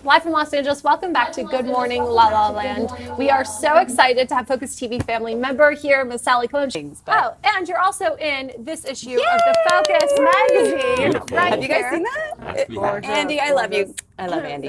Live from Los Angeles, welcome back to Good Morning La La Land. We are so excited to have Focus TV family member here, Miss Sally Colon. Oh, and you're also in this issue of the Focus magazine. Beautiful. Right Have you guys seen that? Andy, I love you. I love Andy.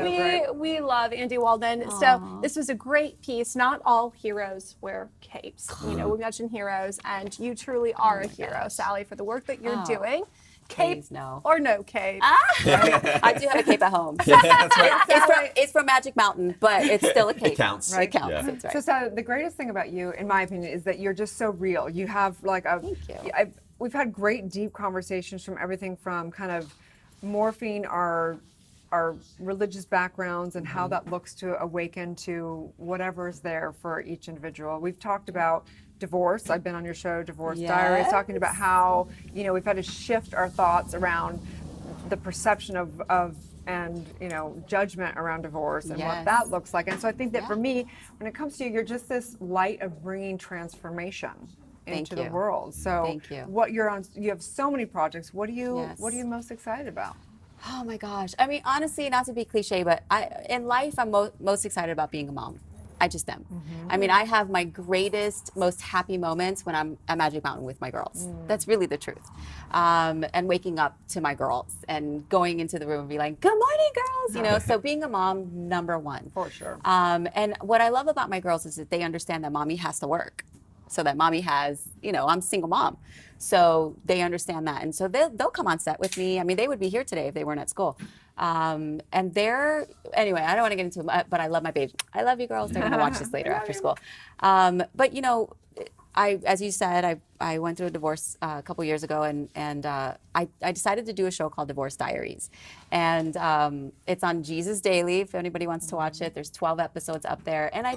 We love Andy Walden. Aww. So this was a great piece. Not all heroes wear capes. You know, we mentioned heroes, and you truly are a hero, Sally, for the work that you're doing. Cape or no cape? I do have a cape at home. That's right. It's from Magic Mountain, but it's still a cape. It counts. Right? It counts. Yeah. That's right. So, Sally, the greatest thing about you, in my opinion, is that you're just so real. You have like a. Thank you. We've had great, deep conversations from everything from kind of morphing our religious backgrounds and how that looks to awaken to whatever's there for each individual. We've talked about divorce. I've been on your show, Divorce Diaries, talking about how, you know, we've had to shift our thoughts around the perception of and, you know, judgment around divorce and what that looks like. And so I think that for me, when it comes to you, you're just this light of bringing transformation into the world. So Thank you. What you're on, you have so many projects. What are you most excited about? Oh my gosh. I mean, honestly, not to be cliche, but in life, I'm most excited about being a mom. I just am. I mean, I have my greatest, most happy moments when I'm at Magic Mountain with my girls. That's really the truth. And waking up to my girls and going into the room and be like, good morning, girls. You know, so being a mom, number one. For sure. And what I love about my girls is that they understand that mommy has to work. So that mommy has, you know, I'm a single mom. So they understand that. And so they'll come on set with me. I mean, they would be here today if they weren't at school. And anyway, I don't want to get into it, but I love my baby. I love you girls. They're going to watch this later after school. But, you know, as you said, I went through a divorce a couple years ago, and I decided to do a show called Divorce Diaries. And it's on Jesus Daily, if anybody wants to watch it. There's 12 episodes up there. And I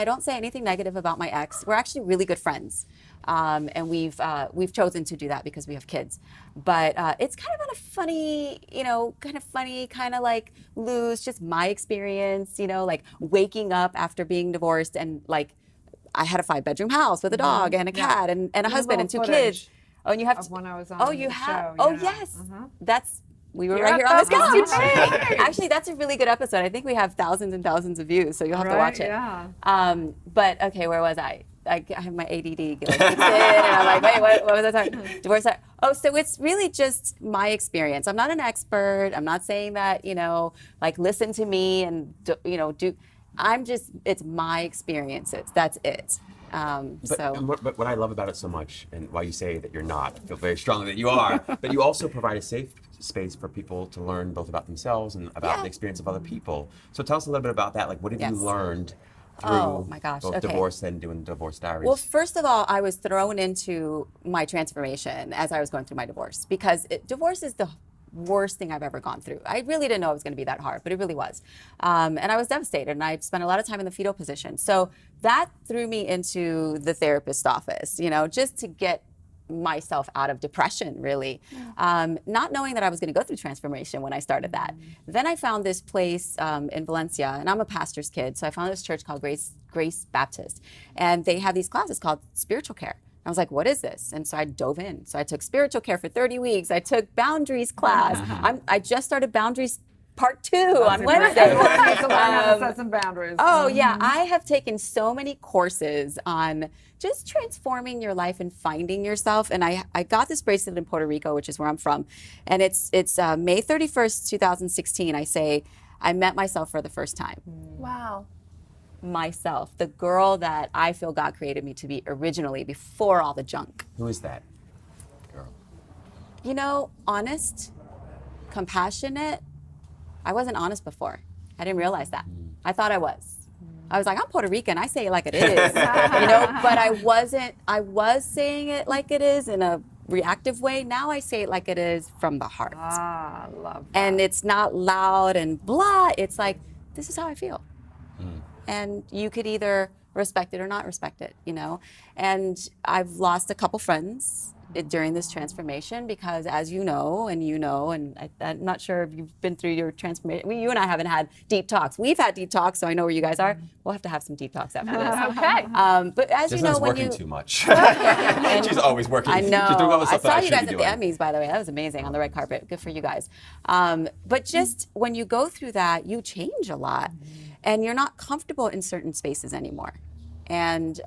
don't say anything negative about my ex. We're actually really good friends. And we've chosen to do that because we have kids. But it's kind of been a funny, kind of like loose, just my experience, you know, like waking up after being divorced and like, I had a 5-bedroom house with a dog and a cat and a husband and 2 kids. Oh, and you have when I was on you the have. show, Oh, yeah. yes. We were right here on this couch. Actually, that's a really good episode. I think we have thousands and thousands of views, so you'll have to watch it. Yeah. But okay, where was I? I have my ADD like, kicks in, and I'm like, wait, what was I talking? Divorce. Oh, so it's really just my experience. I'm not an expert. I'm not saying that, you know, like listen to me and do. It's my experiences. That's it. But what I love about it so much, and why you say that you're not, I feel very strongly that you are, but you also provide a safe space for people to learn both about themselves and about the experience of other people. So tell us a little bit about that. Like, what have you learned through both divorce and doing Divorce Diaries? Well, first of all, I was thrown into my transformation as I was going through my divorce, because divorce is the worst thing I've ever gone through. I really didn't know it was going to be that hard, but it really was. And I was devastated, and I spent a lot of time in the fetal position. So that threw me into the therapist's office, you know, just to get myself out of depression, really. Not knowing that I was going to go through transformation when I started that. Then I found this place in Valencia, and I'm a pastor's kid, so I found this church called Grace Baptist. And they have these classes called spiritual care. I was like, what is this? And so I dove in. So I took spiritual care for 30 weeks. I took boundaries class. I just started boundaries part 2 on Wednesday. Everyone needs to learn how to set some boundaries. Oh, yeah. I have taken so many courses on just transforming your life and finding yourself. And I got this bracelet in Puerto Rico, which is where I'm from. And it's May 31st, 2016. I say, I met myself for the first time. Wow. Myself, the girl that I feel God created me to be originally, before all the junk. Who is that girl? You know, honest, compassionate. I wasn't honest before. I didn't realize that. I thought I was. I was like, I'm Puerto Rican. I say it like it is, you know, but I wasn't. I was saying it like it is in a reactive way. Now I say it like it is from the heart. I love that. And it's not loud and blah. It's like, this is how I feel. And you could either respect it or not respect it, you know. And I've lost a couple friends during this transformation because, as you know, and I'm not sure if you've been through your transformation. You and I haven't had deep talks. We've had deep talks, so I know where you guys are. We'll have to have some deep talks after this. Okay. But as you know, Just when working you too much. She's always working. I know. She's doing all the I stuff that saw I you should guys be at the doing. Emmys, by the way. That was amazing on the red carpet. Good for you guys. But just when you go through that, you change a lot, and you're not comfortable in certain spaces anymore. And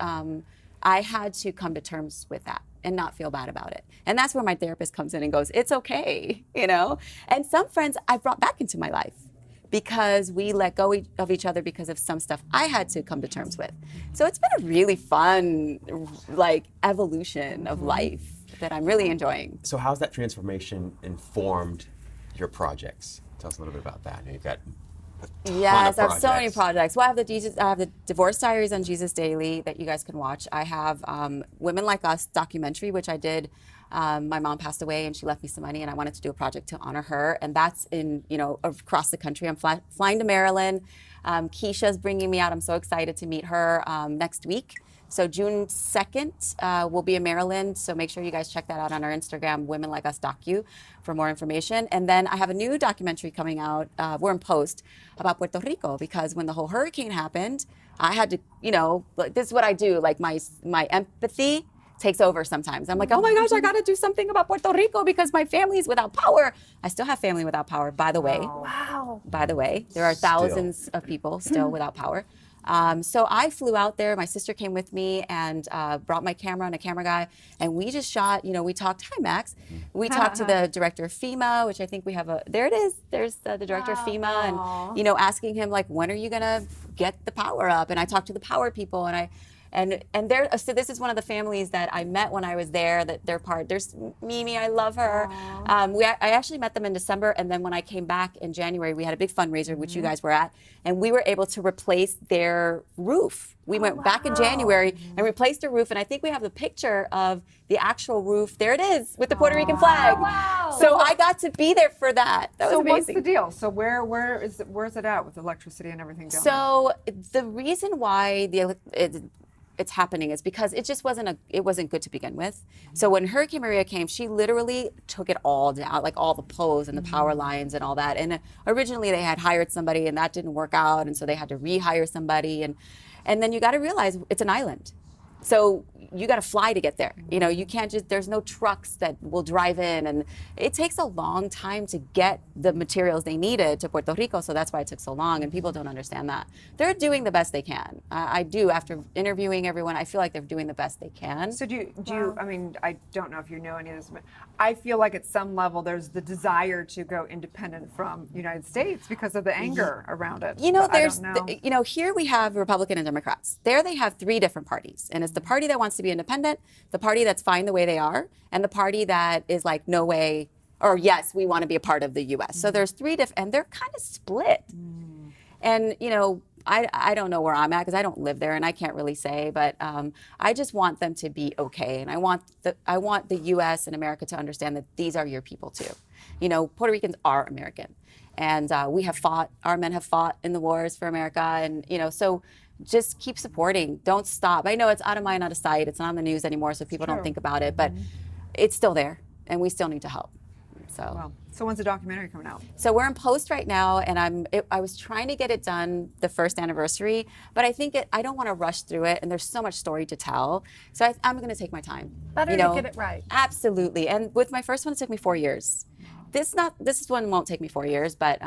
I had to come to terms with that and not feel bad about it. And that's where my therapist comes in and goes, "It's okay," you know. And some friends I've brought back into my life because we let go of each other because of some stuff I had to come to terms with. So it's been a really fun, like, evolution of life that I'm really enjoying. So how's that transformation informed your projects? Tell us a little bit about that. You've got a ton Yes, of I have so many projects. projects. Well, I have the Divorce Diaries on Jesus Daily that you guys can watch. I have Women Like Us documentary, which I did. My mom passed away and she left me some money, and I wanted to do a project to honor her. And that's in, across the country. I'm flying to Maryland. Keisha's bringing me out. I'm so excited to meet her next week. So June 2nd, we'll be in Maryland. So make sure you guys check that out on our Instagram, Women Like Us Docu, for more information. And then I have a new documentary coming out. We're in post about Puerto Rico, because when the whole hurricane happened, I had to, this is what I do. Like my empathy takes over sometimes. I'm like, oh my gosh, I got to do something about Puerto Rico because my family's without power. I still have family without power, by the way. Wow. By the way, there are thousands of people still without power. So I flew out there. My sister came with me and brought my camera and a camera guy. And we just shot, we talked, hi, Max. We talked to the director of FEMA, which I think we have there it is. There's the director of FEMA. And, asking him, like, when are you going to get the power up? And I talked to the power people, and so this is one of the families that I met when I was there. That they're part. There's Mimi, I love her. I actually met them in December, and then when I came back in January, we had a big fundraiser, which you guys were at, and we were able to replace their roof. We went back in January and replaced the roof, and I think we have the picture of the actual roof. There it is with the Puerto Rican flag. Wow. So I got to be there for that. That was So amazing. what's the deal? So where's it at with electricity and everything going? So the reason why it's happening is because it just wasn't good to begin with. So when Hurricane Maria came, she literally took it all down, like all the poles and the power lines and all that. And originally they had hired somebody and that didn't work out, and so they had to rehire somebody. And then you got to realize it's an island. So you got to fly to get there. You can't there's no trucks that will drive in, and it takes a long time to get the materials they needed to Puerto Rico. So that's why it took so long, and people don't understand that. They're doing the best they can. I do, after interviewing everyone, I feel like they're doing the best they can. So do you, I mean, I don't know if you know any of this, but I feel like at some level there's the desire to go independent from United States because of the anger around it. But I don't know. Here we have Republican and Democrats. There they have three different parties. And it's the party that wants to be independent, the party that's fine the way they are, and the party that is like, no way, or yes, we want to be a part of the U.S. So there's three different, and they're kind of split. And, I don't know where I'm at because I don't live there and I can't really say, but I just want them to be okay. And I want the U.S. and America to understand that these are your people too. Puerto Ricans are American, and we have fought, our men have fought in the wars for America. And, so just keep supporting. Don't stop. I know it's out of mind, out of sight. It's not on the news anymore, so people don't think about it, but it's still there and we still need to help. So when's the documentary coming out? So we're in post right now, and I was trying to get it done the first anniversary, but I don't want to rush through it, and there's so much story to tell. So I'm going to take my time. Better to get it right. Absolutely. And with my first one, it took me 4 years. This one won't take me 4 years, but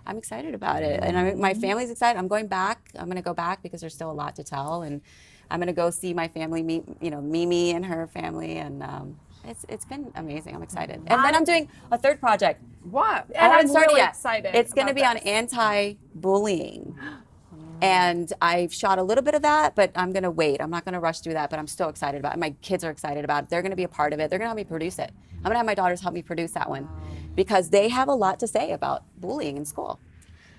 I'm excited about it, and my family's excited. I'm going back. I'm going to go back because there's still a lot to tell, and I'm going to go see my family, meet Mimi and her family, and it's been amazing. I'm excited. And then I'm doing a third project. What? I haven't I'm started really yet. excited It's going to about be on anti-bullying. And I've shot a little bit of that, but I'm going to wait. I'm not going to rush through that, but I'm still excited about it. My kids are excited about it. They're going to be a part of it. They're going to help me produce it. I'm going to have my daughters help me produce that one because they have a lot to say about bullying in school.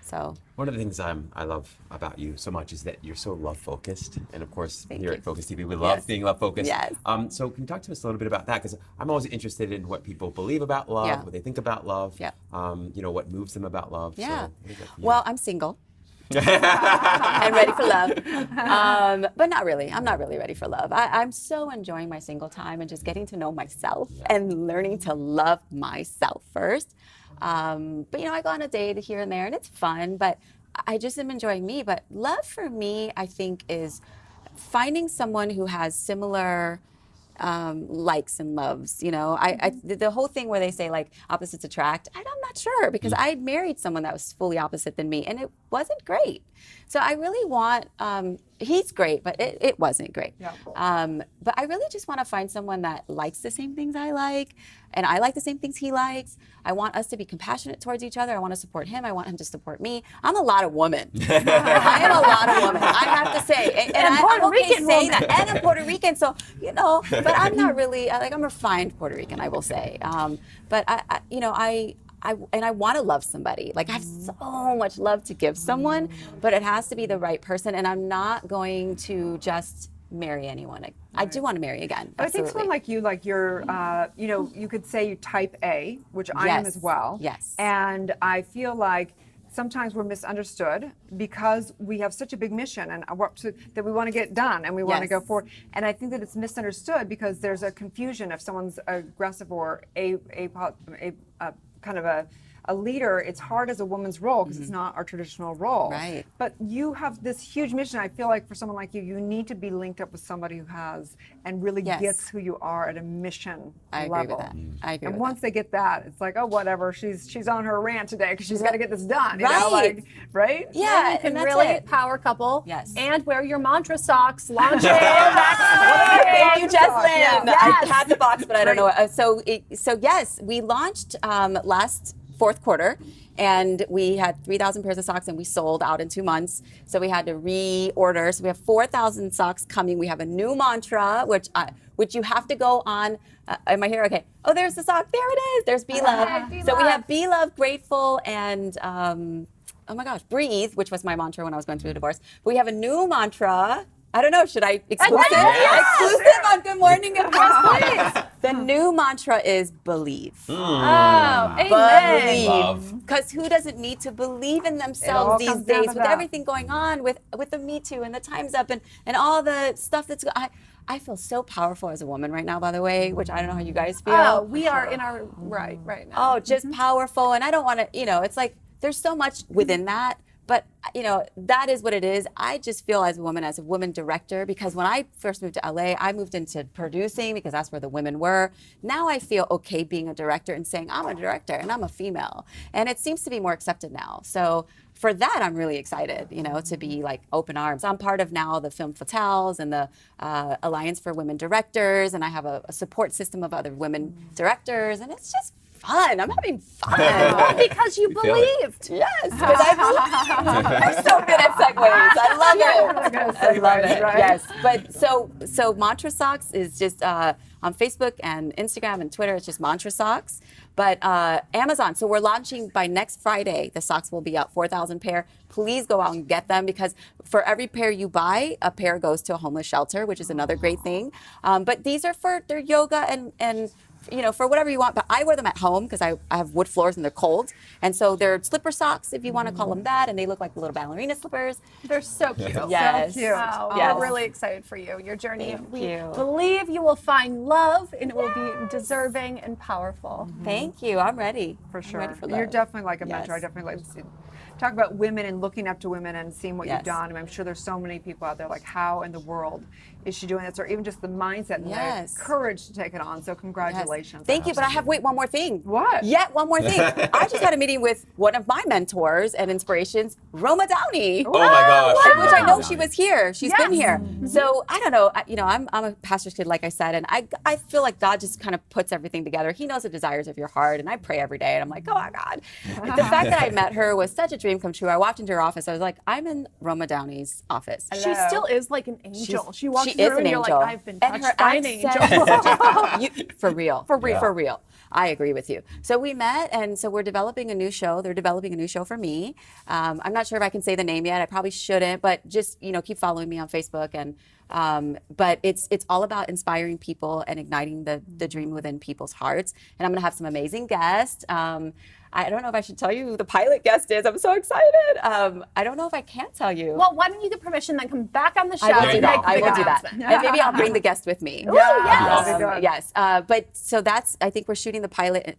So one of the things I love about you so much is that you're so love-focused, and of course here at Focus TV we love being love-focused. Yes. So can you talk to us a little bit about that? Because I'm always interested in what people believe about love, what they think about love, what moves them about love. yeah. So what is that for you? Well, I'm single. and ready for love. But not really. I'm not really ready for love. I'm so enjoying my single time and just getting to know myself and learning to love myself first. But I go on a date here and there and it's fun, but I just am enjoying me. But love for me, I think, is finding someone who has similar likes and loves. The whole thing where they say like opposites attract, I'm not sure, because I married someone that was fully opposite than me and it wasn't great. So I really want, he's great, but it wasn't great. Yeah. But I really just want to find someone that likes the same things I like and I like the same things he likes. I want us to be compassionate towards each other. I want to support him. I want him to support me. I'm a lot of woman. I am a lot of woman, I have to say. And I'm okay saying that. And I'm Puerto Rican, so, but I'm not really, I'm a refined Puerto Rican, I will say. But I want to love somebody. Like I have so much love to give someone, but it has to be the right person. And I'm not going to just marry anyone. I do want to marry again. I think someone like you, like you're, you could say you type A, which I am as well. Yes. And I feel like sometimes we're misunderstood because we have such a big mission and that we want to get done and we want to go forward. And I think that it's misunderstood because there's a confusion if someone's aggressive or a kind of a leader. It's hard as a woman's role because it's not our traditional role. Right. But you have this huge mission. I feel like for someone like you need to be linked up with somebody who has and really gets who you are at a mission level. Agree with that. I agree and with once they get that, it's like, oh, whatever. She's on her rant today because she's got to get this done. Right. Right? Yeah, You can and that's really it. power couple. Yes. And wear your mantra socks. Launching. Thank you, Jesslyn. Yes. I had the box, but I don't know. So yes, we launched last fourth quarter, and we had 3,000 pairs of socks, and we sold out in 2 months. So we had to reorder. So we have 4,000 socks coming. We have a new mantra, which you have to go on. Am I here? Okay. Oh, there's the sock. There it is. There's Be Love. So we have Be Love, Grateful, and oh my gosh, Breathe, which was my mantra when I was going through a divorce. But we have a new mantra. I don't know. Should I exclusive? Yes. Exclusive on Good Morning America. The new mantra is believe. Oh, amen. Believe. Because who doesn't need to believe in themselves these days with everything going on with the Me Too and the Time's Up and all the stuff that's I feel so powerful as a woman right now, by the way, which I don't know how you guys feel. Oh, we are in our right now. Oh, just powerful. And I don't want to, it's like there's so much within that. But, that is what it is. I just feel as a woman director, because when I first moved to LA, I moved into producing because that's where the women were. Now I feel okay being a director and saying I'm a director and I'm a female. And it seems to be more accepted now. So for that, I'm really excited, to be like open arms. I'm part of now the Film Fatales and the Alliance for Women Directors. And I have a support system of other women directors. And it's just fun. I'm having fun. Well, because you believed. Yes, because I believe. I'm so good at segues. I love it. I love it. Right? Yes. But so Mantra Socks is just on Facebook and Instagram and Twitter. It's just Mantra Socks. But Amazon. So we're launching by next Friday. The socks will be out, 4,000 pair. Please go out and get them, because for every pair you buy, a pair goes to a homeless shelter, which is another great thing. But these are for their yoga and for whatever you want, but I wear them at home because I have wood floors and they're cold. And so they're slipper socks, if you want to call them that, and they look like little ballerina slippers. They're so cute. Yes. So cute. Wow, Yes. we're really excited for you, your journey. Thank We you. believe you will find love and it will be deserving and powerful. Thank you. I'm ready. For I'm sure. ready for You're love. definitely like a mentor. I Yes. definitely like to talk about women and looking up to women and seeing what Yes. you've done. And I'm sure there's so many people out there like, how in the world is she doing this? Or even just the mindset and Yes. the courage to take it on. So Yes. congratulations. Thank you. But I have one more thing. What? Yet one more thing. I just had a meeting with one of my mentors and inspirations, Roma Downey. Oh my gosh. Which I know she was here. She's been Yes. here. So I don't know. I'm a pastor's kid, like I said, and I feel like God just kind of puts everything together. He knows the desires of your heart, and I pray every day, and I'm like, oh my God. The fact that I met her was such a dream come true. I walked into her office. I was like, I'm in Roma Downey's office. She still is like an angel. She walks She through is an and you're angel. like, I've been And touched her by an accent angel. is just- for real. For real. For real. I agree with you. So we met, and so we're developing a new show. They're developing a new show for me. I'm not sure if I can say the name yet. I probably shouldn't, but just keep following me on Facebook. And but it's all about inspiring people and igniting the dream within people's hearts. And I'm gonna have some amazing guests. I don't know if I should tell you who the pilot guest is. I'm so excited. I don't know if I can tell you. Well, why don't you get permission, then come back on the show I will and do make that. the I big will do that. announcement. And maybe I'll bring the guest with me. Ooh, yes. Yes. But so that's, I think we're shooting the pilot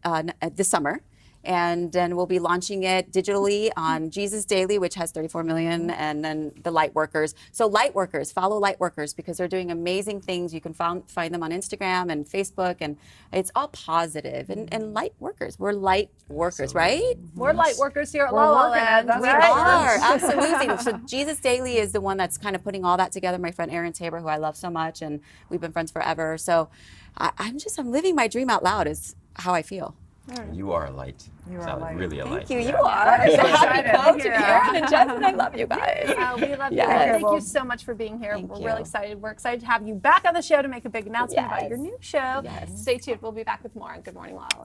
this summer. And then we'll be launching it digitally on Jesus Daily, which has 34 million, and then the Lightworkers. So Lightworkers, follow Lightworkers because they're doing amazing things. You can find them on Instagram and Facebook, and it's all positive. And Lightworkers, we're light workers, right? We're light workers here at We're La La working it, Land. that's We for are, sure. absolutely. So Jesus Daily is the one that's kind of putting all that together. My friend Erin Tabor, who I love so much, and we've been friends forever. So I'm living my dream out loud is how I feel. You are a light. You are a Sally, light. really a light. Thank you. You Yeah. are. So happy excited. coach. Yeah. Erin and Jasmine, I love you guys. We love you. Yes. Thank Well, you so much for being here. thank We're you. really excited. We're excited to have you back on the show to make a big announcement about Yes. your new show. Yes. Stay tuned. We'll be back with more on Good Morning La La Land.